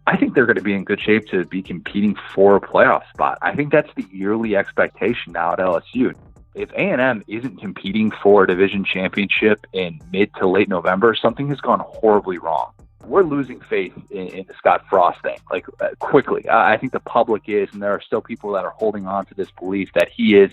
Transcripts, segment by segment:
I think they're going to be in good shape to be competing for a playoff spot. I think that's the yearly expectation now at LSU. If A&M isn't competing for a division championship in mid to late November, something has gone horribly wrong. We're losing faith in the Scott Frost thing, quickly. I think the public is, and there are still people that are holding on to this belief that he is,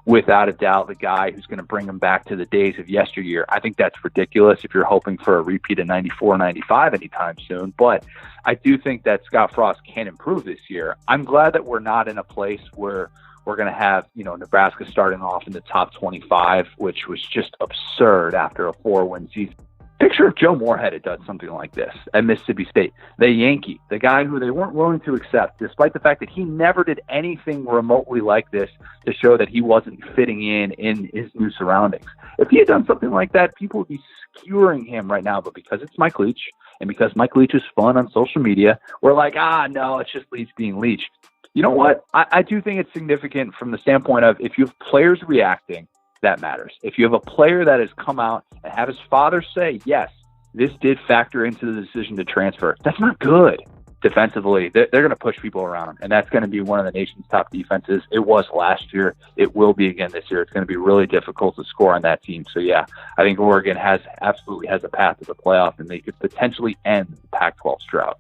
without a doubt, the guy who's going to bring them back to the days of yesteryear. I think that's ridiculous if you're hoping for a repeat of 94, 95 anytime soon. But I do think that Scott Frost can improve this year. I'm glad that we're not in a place where we're going to have, Nebraska starting off in the top 25, which was just absurd after a 4-win season. Picture if Joe Moorhead had done something like this at Mississippi State. The Yankee, the guy who they weren't willing to accept, despite the fact that he never did anything remotely like this to show that he wasn't fitting in his new surroundings. If he had done something like that, people would be skewering him right now. But because it's Mike Leach, and because Mike Leach is fun on social media, we're like, no, it's just Leach being Leach. You know what? I do think it's significant from the standpoint of if you have players reacting, that matters. If you have a player that has come out and have his father say, yes, this did factor into the decision to transfer, that's not good defensively. They're going to push people around, and that's going to be one of the nation's top defenses. It was last year. It will be again this year. It's going to be really difficult to score on that team. So, yeah, I think Oregon absolutely has a path to the playoff, and they could potentially end the Pac-12 drought.